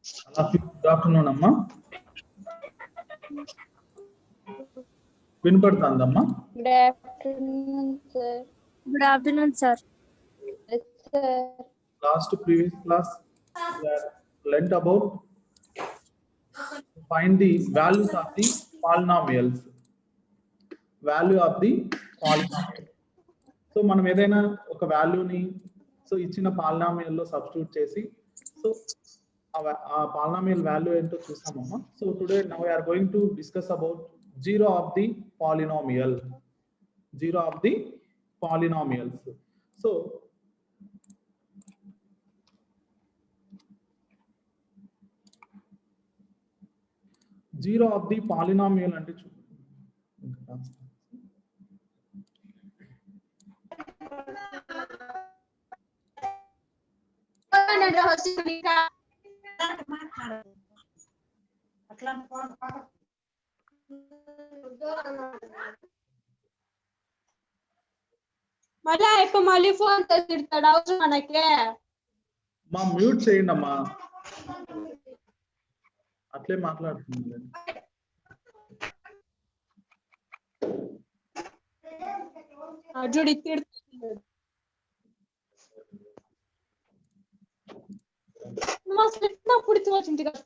Good afternoon అమ్మా. వినపడుతుందమ్మా? Good afternoon, sir. Good afternoon, sir. Yes, sir. Last previous class we have learnt about find the values of the polynomials. Value of the polynomial. So మనం ఏదైనా ఒక వాల్యూని so ఇచ్చిన పాలినామియల్లో substitute చేసి so ఆ polynomial value ఏంటో చూసామమ్మా. So today now we are going to discuss about zero of the polynomial. Zero of the polynomials. So zero of the polynomial అంటే మళ్ళీ ఫోన్ తిడతాడు అవసరం మనకి. మా మ్యూట్ చేయండి అమ్మా, అట్లే మాట్లాడుతుంది. చూడు తిడుతున్నాడు. పుడిచి వచ్చింది కదా.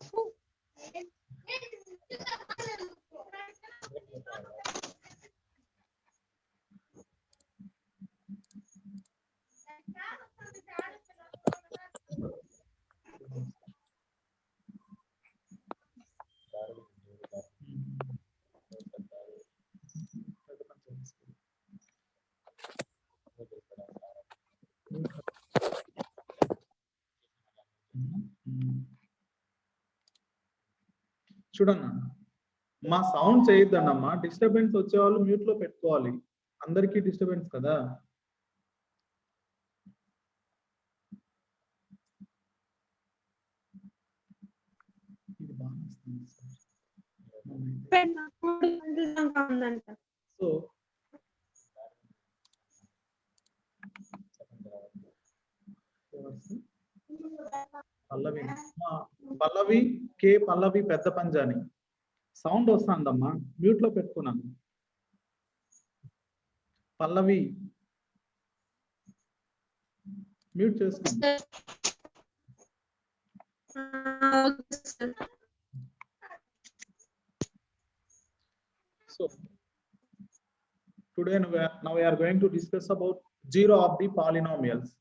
చూడన్నా, మా సౌండ్ చేయొద్దన్నమ్మా. డిస్టర్బెన్స్ వచ్చే వాళ్ళు మ్యూట్ లో పెట్టుకోవాలి. అందరికీ డిస్టర్బెన్స్ కదా. ఇది బాగా వస్తుంది సార్. సో పల్లవి, పల్లవి కే పల్లవి పెద్ద పంజాని సౌండ్ వస్తుందమ్మా, మ్యూట్ లో పెట్టుకున్నాను. పల్లవి మ్యూట్ చేసుకోండి. So today now we are going to discuss about zero of the polynomials.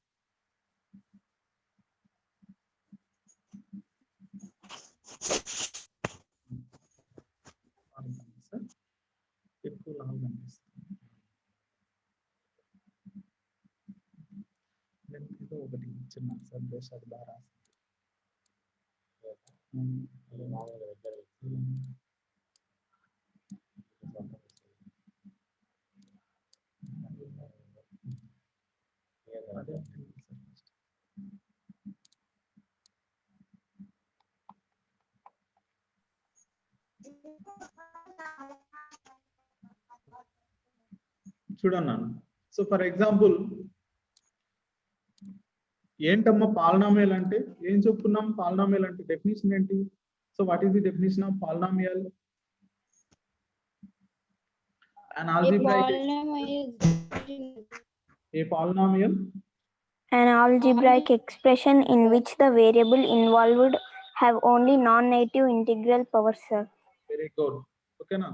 ఒకటి చిన్న సందేశాలు బాగా చూడన్నాను. సో ఫర్ ఎగ్జాంపుల్ ఏంటమ్మా పాలినామియల్ అంటే ఏం చెప్పుకున్నాం? పాలినామియల్ అంటే డెఫినేషన్ ఏంటి? So what is the definition of polynomial? An algebraic expression in which the variable involved have only non-negative integral powers, sir. Very good. Okay na?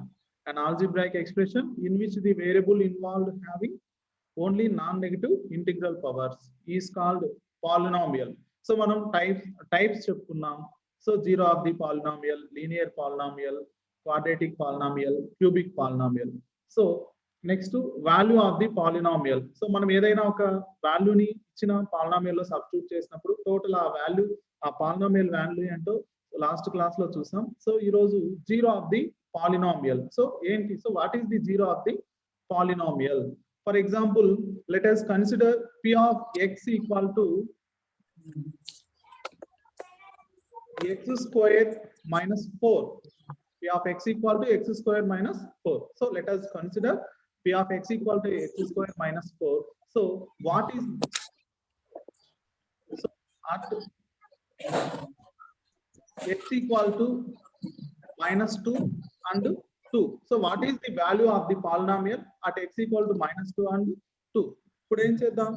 An algebraic expression in which the variable involved having only non-negative integral powers is called polynomial. So మనం types చెప్పుకున్నాం. So zero of the polynomial, linear polynomial, quadratic polynomial, cubic polynomial. So next value of the polynomial. So మనం ఏదైనా ఒక వాల్యూని ఇచ్చిన polynomial లో substitute చేసినప్పుడు total ఆ వాల్యూ, ఆ పాలినామియల్ వాల్యూ ఏంటో లాస్ట్ క్లాస్ లో చూసాం. సో ఈ రోజు zero of the polynomial. So ఏంటి? So what is the zero of the polynomial? For example let us consider p of x equal to x square minus 4. P of x equal to x square minus 4. So let us consider P of x equal to x square minus 4. So what is x equal to -2 and 2. So what is the value of the polynomial at x equal to -2 and 2? ఇప్పుడు ఏం చేద్దాం?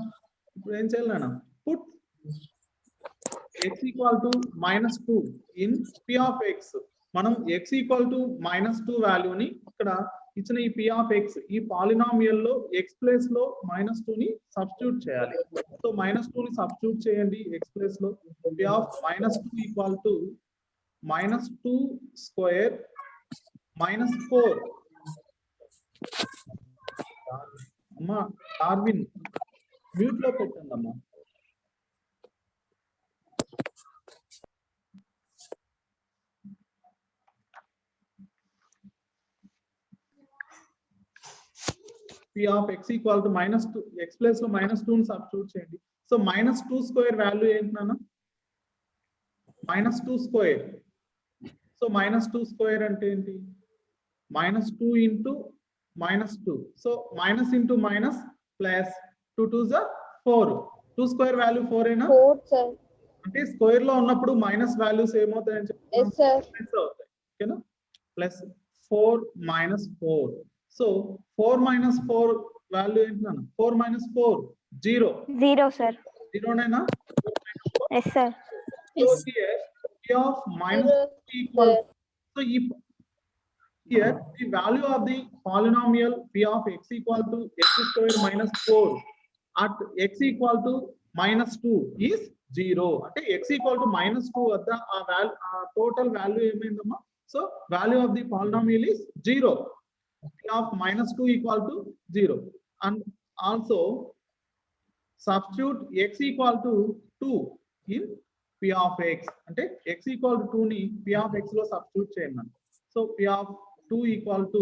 ఇప్పుడు ఏం చేయాలి నాన్న? Put x equal to -2 in p of x. మనం x equal to -2 వాల్యూని ఇక్కడ ఇచ్చిన ఈ p of x ఈ పాలినామియల్ లో x ప్లేస్ లో -2 ని సబ్స్టిట్యూట్ చేయాలి. సో -2 ని సబ్స్టిట్యూట్ చేయండి x ప్లేస్ లో. p of -2 equal to -2 square -4. అమ్మా డార్విన్ మ్యూట్ లో పెట్టండి అమ్మా. p of x equal to -2 x place లో -2 ని సబ్స్టిట్యూట్ చేయండి. సో -2 స్క్వేర్ వాల్యూ ఏంటి నాన్న? -2 స్క్వేర్. సో -2 స్క్వేర్ అంటే ఏంటి? -2 into -2. So minus into minus plus 2 2s are 4. 2 square value 4 ఏనా? 4 sir. అంటే స్క్వేర్ లో ఉన్నప్పుడు మైనస్ వాల్యూస్ ఏమవుతాయని చెప్తాను. Yes sir. ప్లస్ అవుతాయి. ఓకేనా? ప్లస్ 4 -4. సో 4 - 4 వాల్యూ ఏంటి నాన్న? 4 - 4 0. 0 sir. 0 నేనా? Yes sir. So here p of -2 equal. So here the value of the polynomial p of x equal to x square -4 at x equal to -2 is 0. అంటే x equal to -2 వద్ద ఆ total value ఏమైందమ్మా? So value of the polynomial is 0. p of -2 equal to 0. And also substitute x equal to 2 in p of x. అంటే x equal to 2 ని p of x లో substitute చేయండి. So p of 2 equal to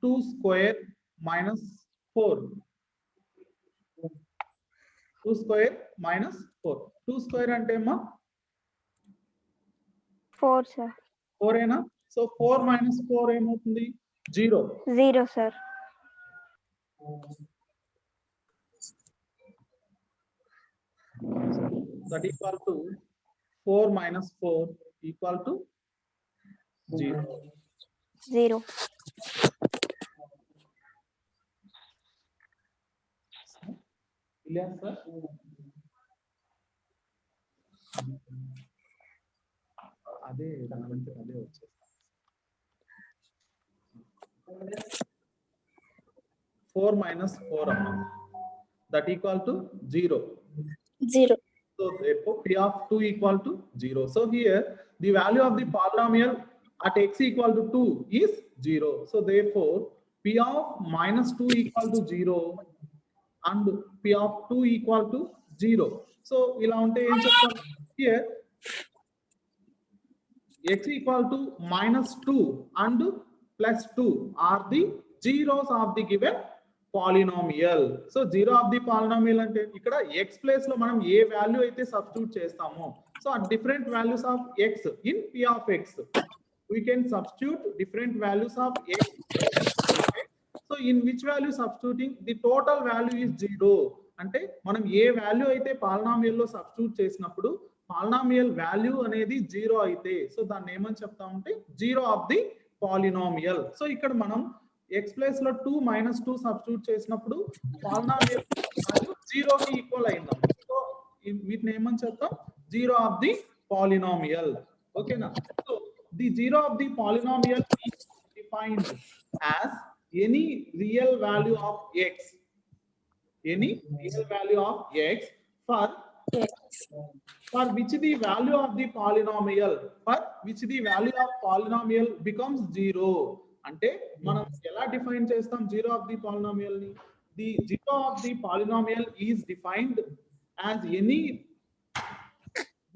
2 square -4. 2 square -4. 2 square అంటే ఏమా? 4 sir. 4 ఏనా? So 4 - 4 ఏమవుతుంది? 0. 0 sir. That equal to 4 - 4 equal to 0. 0. Clear sir? అదే దాని నుంచి అదే వచ్చేస్తా. 4 - 4 అమ్మా. That equal to 0. 0. So therefore p of 2 equal to 0. So here the value of the polynomial at x equal to 2 is 0. So therefore p of -2 equal to 0 and p of 2 equal to 0. So ఇలా ఉంటే ఏం చెప్తాం? Here x equal to -2 and +2 are the zeros of the given polynomial. So 0 of the polynomial అంటే ఇక్కడ x place లో మనం ఏ value అయితే substitute చేస్తామో సో ఆ different values of x in p of x. We can substitute different values of x. So in which value substituting the total value is 0. అంటే మనం ఏ value అయితే పాలినామియల్ లో substitute చేసినప్పుడు పాలినామియల్ వాల్యూ అనేది 0 అయితే so దాన్ని ఏమని చెప్తామంటే 0 ఆఫ్ ది పాలినామియల్. సో ఇక్కడ మనం x ప్లేస్ లో 2 - 2 సబ్స్టిట్యూట్ చేసినప్పుడు పాలినామియల్ వాల్యూ 0 కి ఈక్వల్ అయింది. సో వీటిని ఏమని చెప్తాం? 0 ఆఫ్ ది పాలినామియల్. ఓకేనా? So the 0 of the polynomial is defined as any real value of x. Any real value of x for which the value of the polynomial becomes 0. అంటే మనం ఎలా define చేస్తాం 0 of the polynomial ని? The 0 of the polynomial is defined as any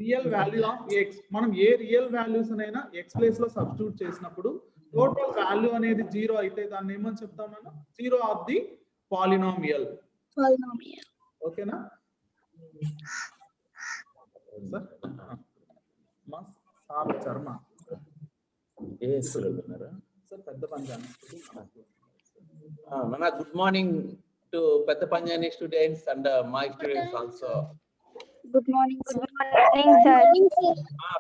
real value of x. మనం ఏ real values అయినా x place లో substitute చేసినప్పుడు total value అనేది 0 అయితే దాన్ని ఏమని చెప్తాం మనం? 0 ఆఫ్ ది పాలినామియల్. ఓకేనా సార్? మా సార్ చర్మ ఏ స్కూల్ ఉన్నారా సార్? పెద్ద Punjab. good morning to Peddha Panjani students and my students also. Good morning sir.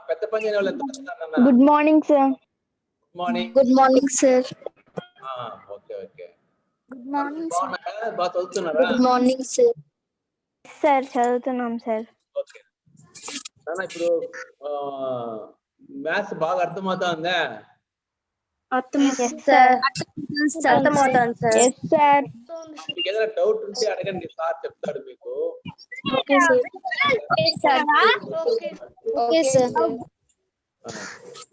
పెద్ద పంజాని వాళ్ళు ఎంత వస్తున్నారన్న? Good morning sir. Morning. Good morning sir. Okay okay. Good morning sir. బాగున్నారా? బాగా చదువుతున్నారా? Good morning sir. సార్ చదువుతున్నాం సార్. ఓకే నాన్న, ఇప్పుడు మ్యాథ్స్ బాగా అర్థమవుతుందా? Yes sir. అర్థమవుతాను సార్. Yes sir. మీకు ఏదైనా డౌట్ ఉంటే అడగండి, సార్ చెప్తాడు మీకు. Okay sir. Okay sir.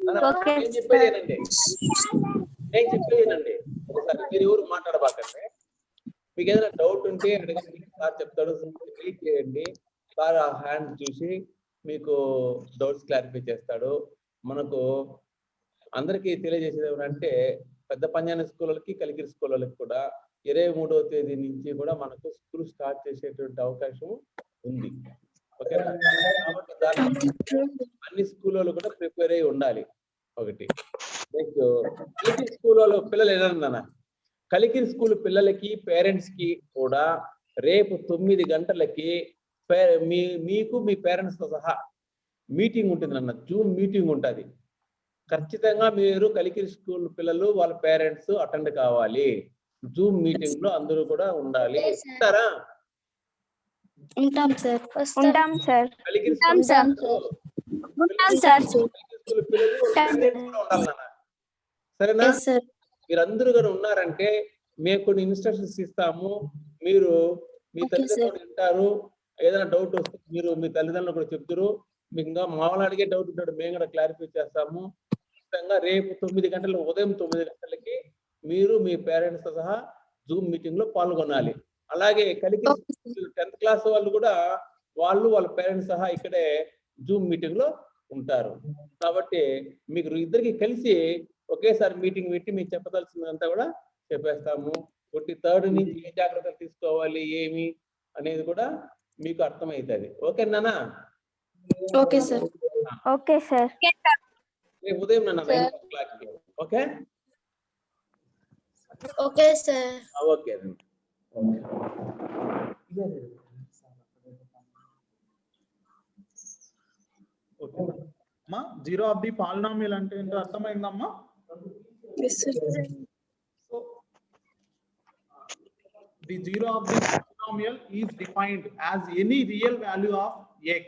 నాన్న, ఓకే నేను చెప్పేదేనండి, ఒకసారి మీరు ఎవరు మాట్లాడబాకండి. మీకు ఏదైనా డౌట్ ఉంటే అడగండి, సార్ చెప్తాడు. క్లిక్ చేయండి, సార్ ఆ హ్యాండ్ చూసి మీకు డౌట్స్ క్లారిఫై చేస్తాడు. మనకు అందరికీ తెలియజేసేది ఏమంటే పెద్ద పంజాని స్కూళ్ళకి కలికిరి స్కూళ్ళకి కూడా 23వ తేదీ నుంచి కూడా మనకు స్కూల్ స్టార్ట్ చేసేటువంటి అవకాశం ఉంది. ఓకేనా? కాబట్టి దానికి అన్ని స్కూళ్ళలో కూడా ప్రిపేర్ అయి ఉండాలి. ఒకటి నెక్స్ట్ కలికిరి స్కూళ్ళలో పిల్లలు ఏదన్నా కలికిరి స్కూల్ పిల్లలకి పేరెంట్స్ కి కూడా రేపు 9 గంటలకి మీకు మీ పేరెంట్స్ తో సహా మీటింగ్ ఉంటుంది అన్న, జూమ్ మీటింగ్ ఉంటుంది. ఖచ్చితంగా మీరు కలికిరి స్కూల్ పిల్లలు వాళ్ళ పేరెంట్స్ అటెండ్ కావాలి. జూమ్ మీటింగ్ లో అందరూ కూడా ఉండాలి. ఉంటారా? ఉంటాం సార్. ఉంటాం సార్. కలికిరి ఉంటాం సార్. స్కూల్ పిల్లలు పేరెంట్స్ కూడా ఉండాలి నాన్న. సరేనా? Yes sir. మీరందరూ కూడా ఉన్నారంటే మేము కొన్ని ఇన్స్ట్రక్షన్స్ ఇస్తాము. మీరు మీ Okay, తల్లిదండ్రులు వింటారు. ఏదైనా డౌట్ వస్తే మీరు మీ తల్లిదండ్రులు కూడా చెప్తారు. మీకు ఇంకా మామూలు అడిగే డౌట్ ఉంటాడు, మేము కూడా క్లారిఫై చేస్తాము. ఖచ్చితంగా రేపు 9 గంటలు, ఉదయం 9 గంటలకి మీరు మీ పేరెంట్స్ తో సహా జూమ్ మీటింగ్ లో పాల్గొనాలి. అలాగే కలికి 10th క్లాస్ వాళ్ళు కూడా వాళ్ళ పేరెంట్స్ సహా ఇక్కడే జూమ్ మీటింగ్ లో ఉంటారు. కాబట్టి మీకు ఇద్దరికి కలిసి ఒకేసారి మీటింగ్ పెట్టి మీకు చెప్పదలసిందంతా కూడా చెప్పేస్తాము. 3rd నుంచి ఏ జాగ్రత్తలు తీసుకోవాలి ఏమి అనేది కూడా మీకు అర్థమవుతుంది. ఓకేనా? Okay sir. Okay sir. రేపు ఉదయం 9 o'clock. Okay okay sir. Okay అమ్మా, జీరో ఆఫ్ ది పాలినామియల్ అంటే ఏంటో అర్థమైందమ్మా? Yes sir. So the zero of the polynomial is defined as any real value of x,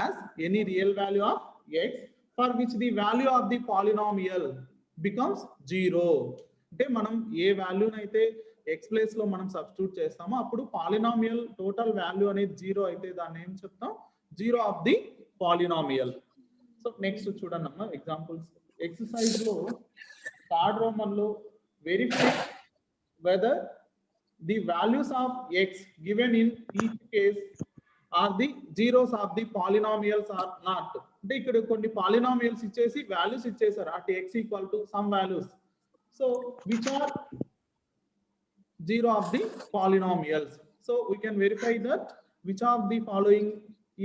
as any real value of x for which the value of the polynomial becomes 0. అంటే మనం ఏ వాల్యూనైతే X place లో మనం substitute చేస్తామో అప్పుడు polynomial total value అనేది 0 అయితే దాన్ని ఏం చెప్తాం? Zero of the polynomial. So next చూడండి అమ్మా ఎగ్జాంపుల్స్. ఎక్సర్సైజ్ లో థర్డ్ రోమన్ లో verify whether the values of x given in each case are the zeros of the polynomials or not. అంటే ఇక్కడ కొన్ని పాలినామియల్స్ ఇచ్చేసి వాల్యూస్ ఇచ్చేసారు at x equal to some values. So which are zero of the polynomials. So we can verify that which of the following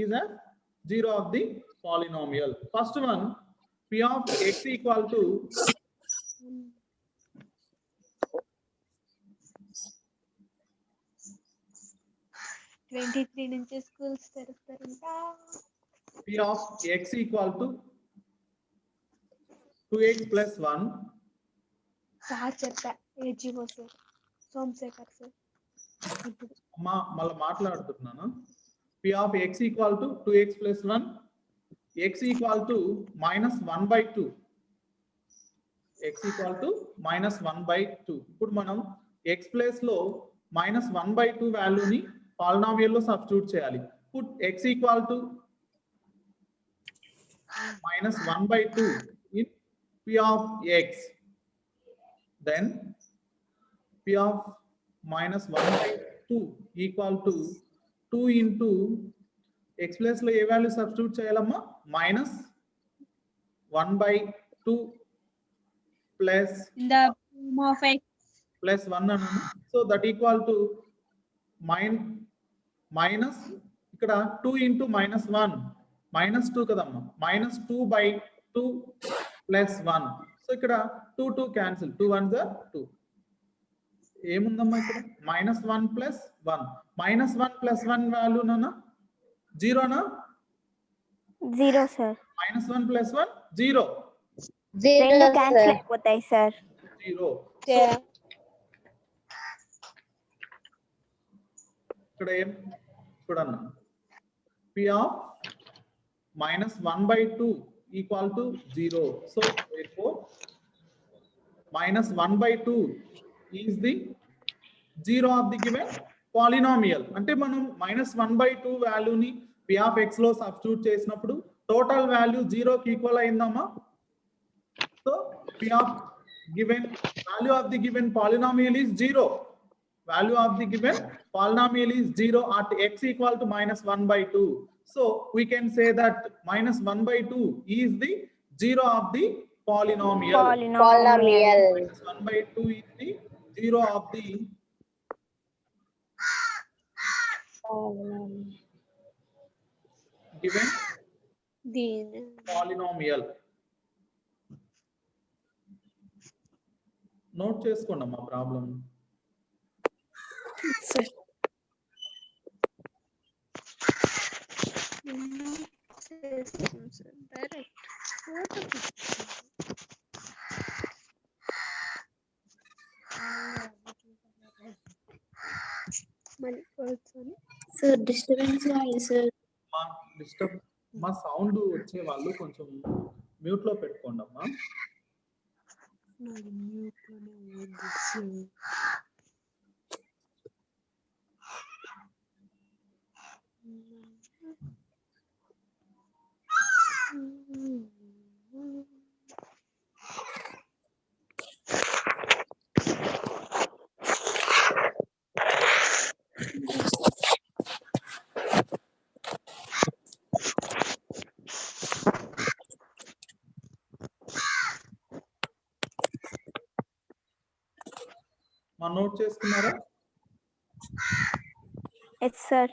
is a zero of the polynomial. First one, p of x equal to 23 నుంచి schools తెరుస్తారంట. p of x equal to 2x plus 1. Sir చెప్పా ఏజీఓ sir Somashekar sir. అమ్మా మళ్ళీ మాట్లాడుతున్నాను. p of x equal to 2x plus 1, x equal to minus 1/2, x equal to minus 1/2. ఇప్పుడు మనం x place లో -1/2 వాల్యూని పాలినామియల్ లో సబ్స్టిట్యూట్ చేయాలి. Put x equal to -1/2 in p of x, then p of -1/2 equal to 2 into x place లో ఏ value substitute చేయాలమ్మా? -1/2 plus plus 1 అన్నాను. So that equal to minus ఇక్కడ 2 into -1 -2 కదమ్మా, -2/2 ప్లస్ 1. సో ఇక్కడ 2 క్యాన్సిల్, 2 1s are 2. ఏముందమ్మా ఇక్కడ? -1 plus 1, -1 plus 1 value నాన్న 0 na? 0 sir. -1 + 1 0. రెండు 0 క్యాన్సిల్ sir. అయిపోతాయి సార్. 0. Yeah. ఇక్కడ ఏం చూడన్న p of -1/2 equal to 0. So therefore -1/2 is the 0 of the given polynomial. అంటే మనం -1/2 వాల్యూని p of x లో సబ్స్టిట్యూట్ చేసినప్పుడు టోటల్ వాల్యూ 0 కి ఈక్వల్ అయిందమ్మా. So p of given value of the given polynomial is 0. Value of the given polynomial is 0 at x equal to -1/2. So we can say that -1/2 is the 0 of the polynomial. Polynomial. -1/2 is the 0 of the given polynomial. Note చేసుకోండి అమ్మా problem. Sir. Sir, disturbance is sir. మా disturb మా sound వచ్చే వాళ్ళు కొంచెం mute లో పెట్టుకోండి అమ్మా. మా నోట్ చేసుకున్నారా? Yes sir.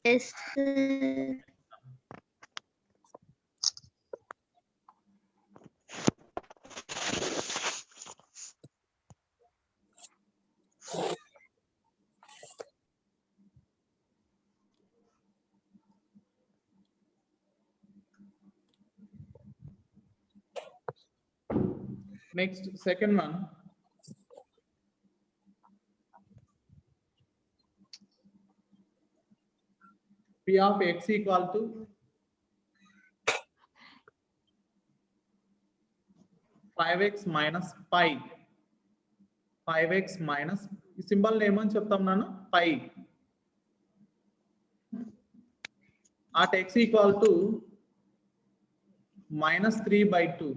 Yes, sir. Next, second one. P of x equal to 5x minus pi. 5x minus ఈ సింబల్ ఏమని చెప్తాం నాన్న? పై. at x equal to -3/2.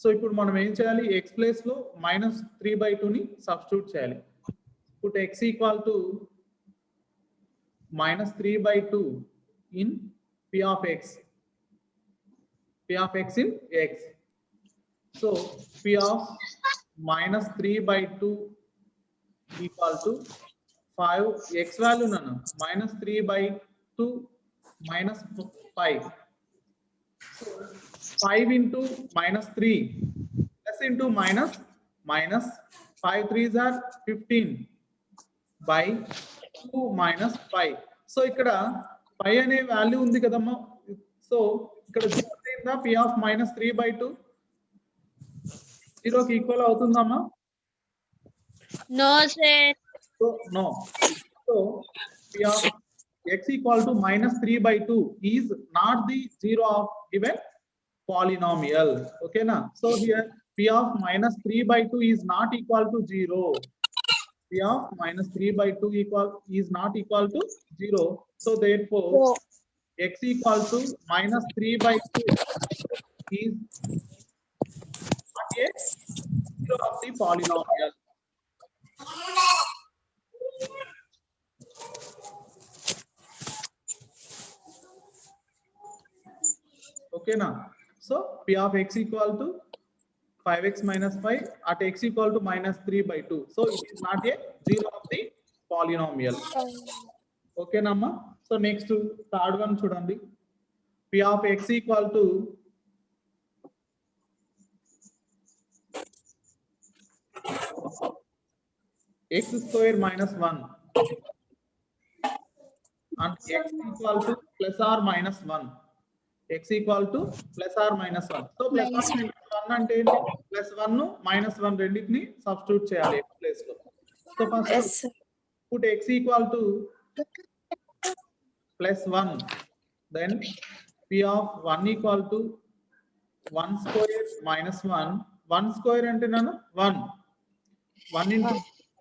So ఇప్పుడు మనం ఏం చేయాలి? x ప్లేస్ లో -3/2 ని సబ్స్టిట్యూట్ చేయాలి. put x equal to -3/2 in p of x. P of x in x. So p of -3/2 equal to 5 x value nana -3/2 minus 5. So 5 into -3 plus into minus 5 3s are 15 by 2 minus 5. So ఇక్కడ 5 అనే value ఉంది కదమ్మా. So ఇక్కడ అయిందా? p of -3/2 0 కి equal అవుతుందమ్మా? No, sir. So no. So p of x equal to -3/2 is not the 0 of given polynomial. Okay na? So here p of -3/2 is not equal to 0. P of -3/2 is not equal to 0. So therefore x equal to -3/2 is not a 0 of the polynomial. Okay na? So p of x equal to 5x minus 5 at x equal to -3/2. So it is not a 0 of the polynomial. Okay namma? So next third one chudandi. P of x equal to x square minus 1. and x equal to plus or minus 1. X equal to plus or minus 1. So plus or minus 1 అంటే plus 1 minus 1 రెండింటిని substitute చేయాలి x place లో. So first put x equal to plus 1, then p of 1 equal to 1 square minus 1. 1 square అంటే నాను 1 into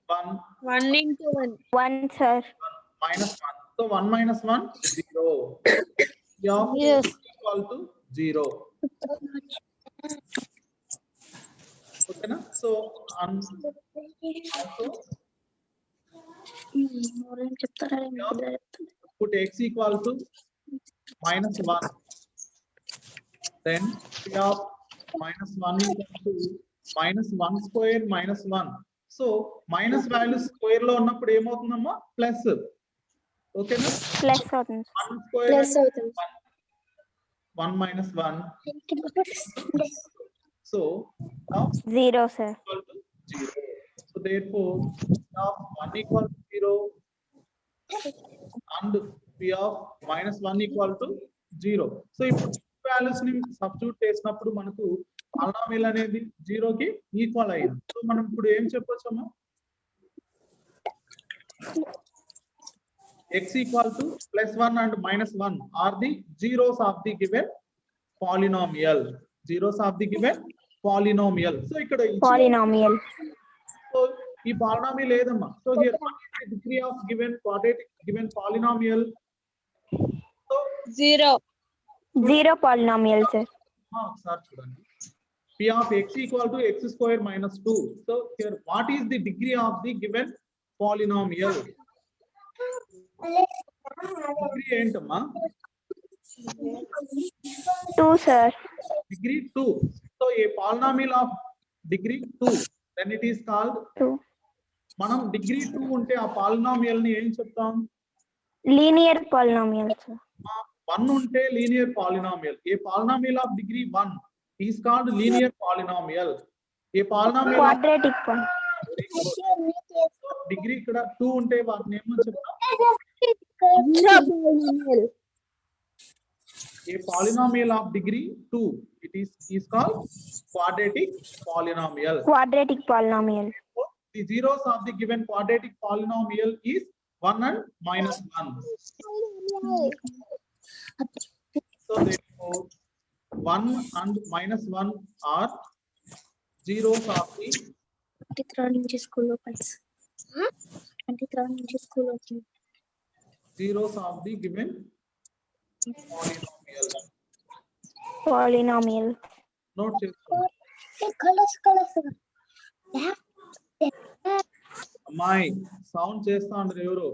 1 1 into 1. 1, sir. minus 1. So 1 minus 1 0. P of Yes. equal to 0. Okay na? So put x equal to minus 1. Then P of minus 1 equal to minus 1 square minus 1. So minus value square లో ఉన్నప్పుడు ఏమవుతుందమ్మా plus. ఓకేనా? Plus అవుతుంది. 1 square Plus అవుతుంది. 1 minus 1. So now 0, sir. equal to 0. So therefore P of 1 equal to 0 and P of minus 1 equal to 0. So ఇప్పుడు values ని substitute చేసినప్పుడు మనకు polynomial అనేది 0 కి ఈక్వల్ అయ్యింది. సో మనం ఇప్పుడు ఏం చెప్పొచ్చమ్మా? x equal to plus 1 and minus 1 are the zeros of the given polynomial. Zeros of the given polynomial. So ఇక్కడ Polynomial. so ఈ polynomial ఏదమ్మా? So here what is the degree of given quadratic given polynomial? So 0. 0 polynomial, sir. ఒకసారి చూడండి. P of x equal to x square minus 2. So here what is the degree of the given polynomial? Degree ఏంటమ్మా? 2, sir. Degree 2. So a polynomial of degree 2, then it is called 2. మనం degree 2 ఉంటే ఆ polynomial ని ఏం చెప్తాం? Linear polynomial, sir. 1 ఉంటే linear polynomial. A polynomial of degree 1 is called linear polynomial. A polynomial of Quadratic one. degree ఇక్కడ 2 ఉంటే వాటిని ఏమని చెప్తాం? A polynomial of degree 2, it is called quadratic polynomial. Quadratic polynomial. The zeros of the given quadratic polynomial is 1 and minus 1. So therefore 1 and minus 1 are zeros of the zeros of the given polynomial. Polynomial. Note చేసుకోండి. అమ్మాయి sound చేస్తా ఉండరు ఎవరు?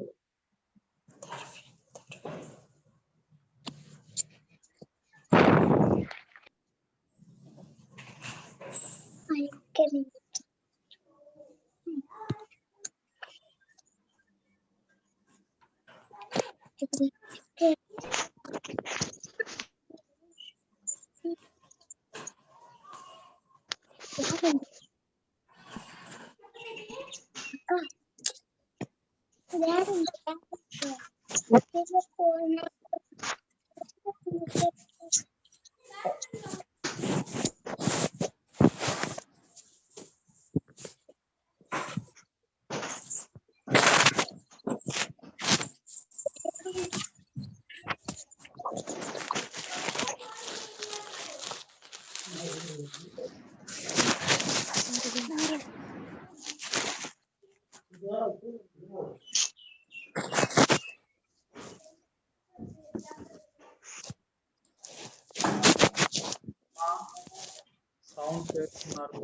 Sound చేస్తున్నారు.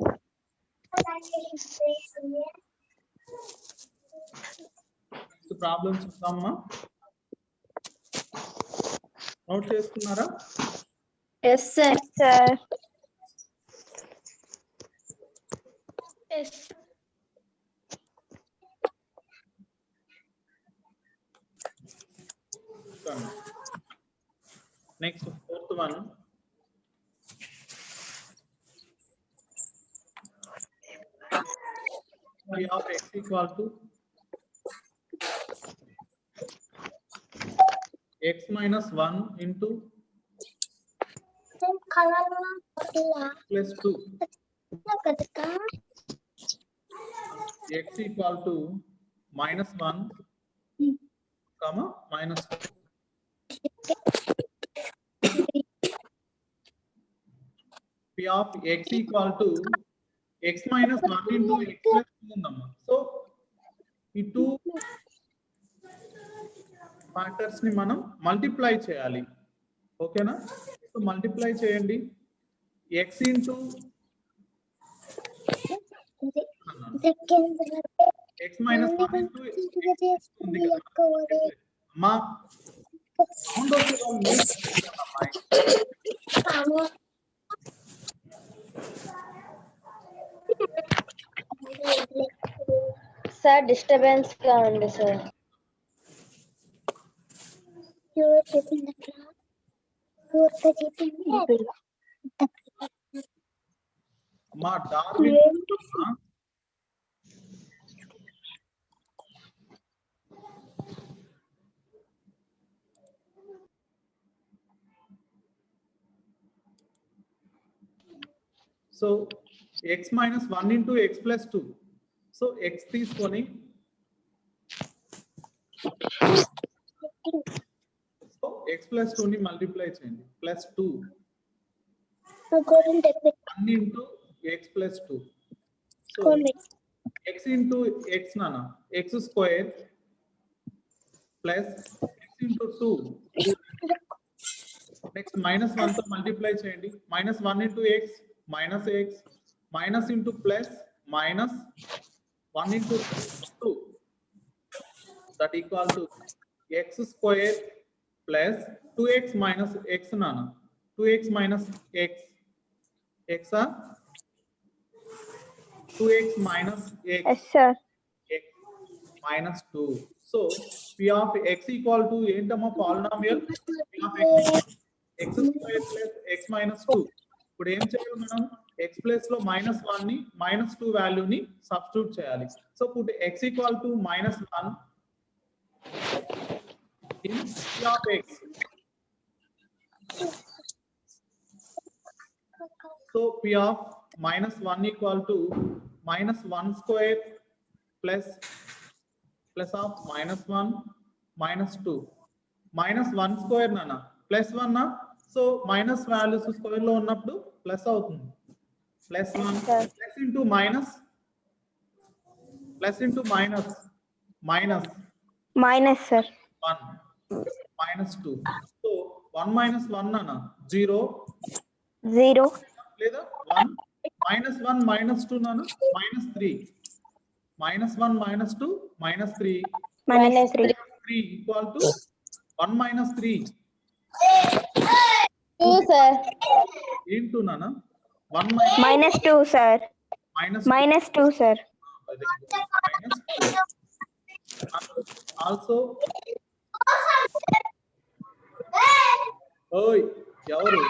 Problems చూద్దామా? Note చేసుకున్నారా? Yes, sir. Sir. Yes. Next, fourth one. P of x equal to x minus 1 into plus 2. X equal to minus 1 comma minus 2. P of x equal to x minus 1 into x plus 2 undammా. So ఈ 2 factors ని మనం multiply చేయాలి. ఓకేనా? So multiply చేయండి. x into x minus 1 into x ఉంది కదా. అమ్మా sound వచ్చే వాళ్ళు మ్యూట్ చేయండి. సార్ డిస్టర్బెన్స్ గా ఉంది సార్. మా Darwin so x minus 1 into x plus 2. So x తీసుకొని సో x plus 2 ని మల్టిప్లై చేయండి. Plus 2 1 into x plus 2. So x into x నానా x square plus x into 2. Next minus 1 తో multiply చేయండి. minus 1 into x minus x minus into plus minus 1 into 2 that equal to x square plus 2x minus x nana 2x minus x x are 2x minus x Yes, sir. x minus 2. So p of x equal to ఏంటమ్మా polynomial p of x square plus x minus 2. ఇప్పుడు ఏం చేయాలి మనం x place లో -1 ని -2 వాల్యూని substitute చేయాలి. So put x equal to -1 in p of x. So p of -1 equal to -1 square plus of -1 -2 -1 square nana +1 na. So minus values square లో ఉన్నప్పుడు ప్లస్ అవుతుంది. Plus 1 plus into minus plus into minus minus Minus, sir. 1 minus 2. So 1 minus 1 అన్న 0 0. లేదా 1 minus 1 minus 2 నాన్న -3 -1 -2 -3 Minus 3. 3 equal to 1 minus 3 2 sir. into nana 1 Minus 2, sir. minus Minus 2, sir. minus 2. Also oi ఎవరు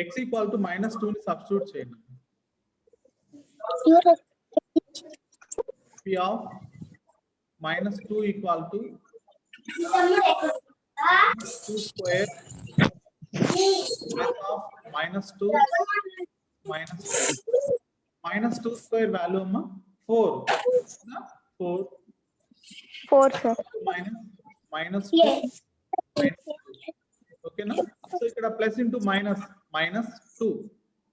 x equal to -2 ని substitute చేయండి. p of -2 equal to 2 square plus of -2 -2 square value amma 4 4, sir. -2 ఓకేనా. So ఇక్కడ plus into minus -2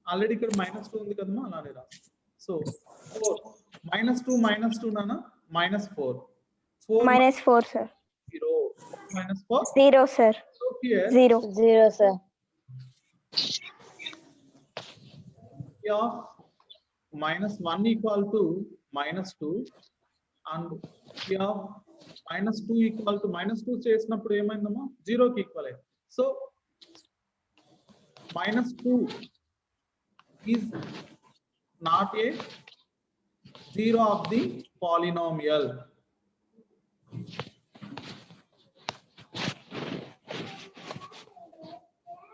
already ఇక్కడ -2 ఉంది కదమ్మా అలానే రా. సో 4 -2 నానా -4 Minus 4, sir. 0 -4. 0, sir. So here 0. 0 sir. p of -1 equal to -2 and p of -2 equal to -2 చేసినప్పుడు ఏమైందమ్మా 0 కి ఈక్వల్ అయింది. So -2 is not a 0 of the polynomial.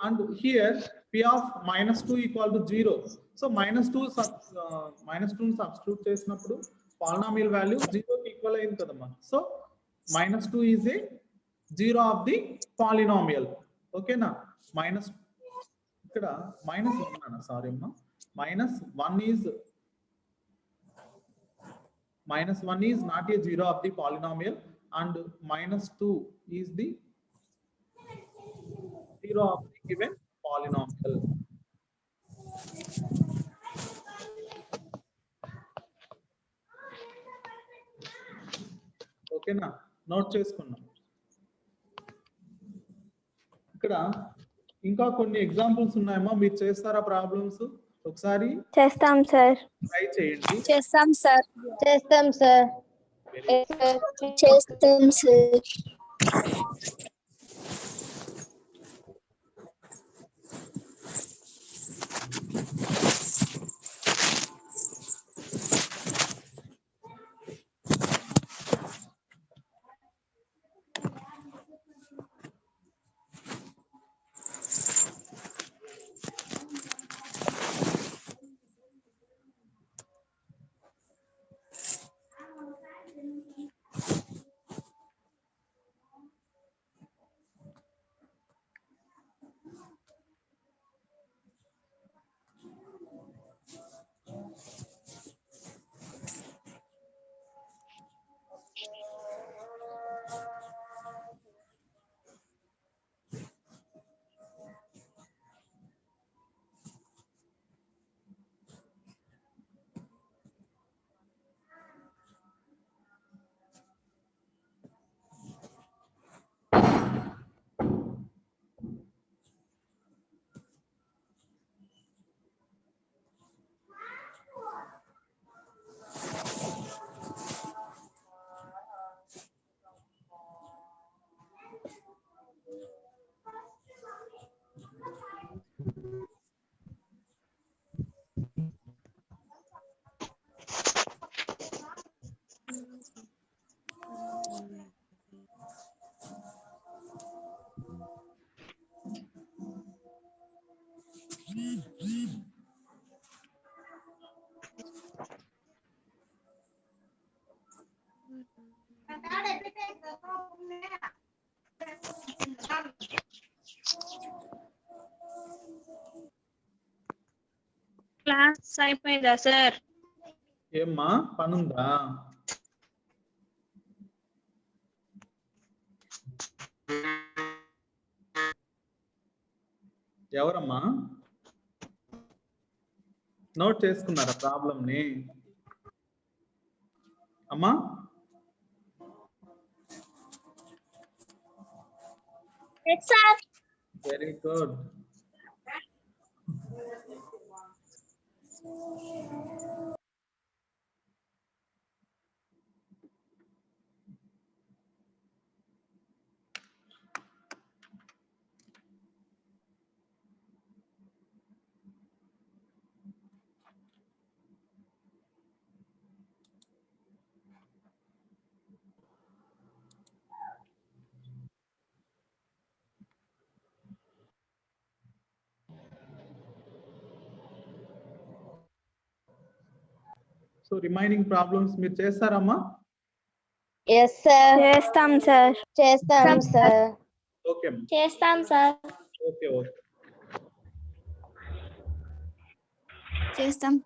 And here p of -2 equal to 0. So -2 substitute చేసినప్పుడు polynomial value 0 కి equal అయింది కదమ్మా. So -2 is a 0 of the polynomial. ఓకేనా? Minus ఇక్కడ -1 అన్న, సారీ అమ్మా, -1 is not a 0 of the polynomial and -2 is the 0 of the given polynomial. ఓకేనా? Note చేసుకున్నాం. ఇక్కడ ఇంకా కొన్ని ఎగ్జాంపుల్స్ ఉన్నాయమ్మా, మీరు చేస్తారా ప్రాబ్లమ్స్? ఒకసారి చేస్తాం సార్. ట్రై చేయండి. చేస్తాం సార్. చేస్తాం సార్. చేస్తాం సార్. క్లాస్ అయిపోయిందా సార్? ఏమ్మా పనుందా? ఎవరమ్మా నోట్ చేసుకున్నారా ప్రాబ్లం ని? అమ్మా very good. So remaining problems మీరు చేస్తారమ్మా? Yes sir. చేస్తాం సార్. చేస్తాం సార్. ఓకే చేస్తాం సార్. ఓకే ఓకే చేస్తాం.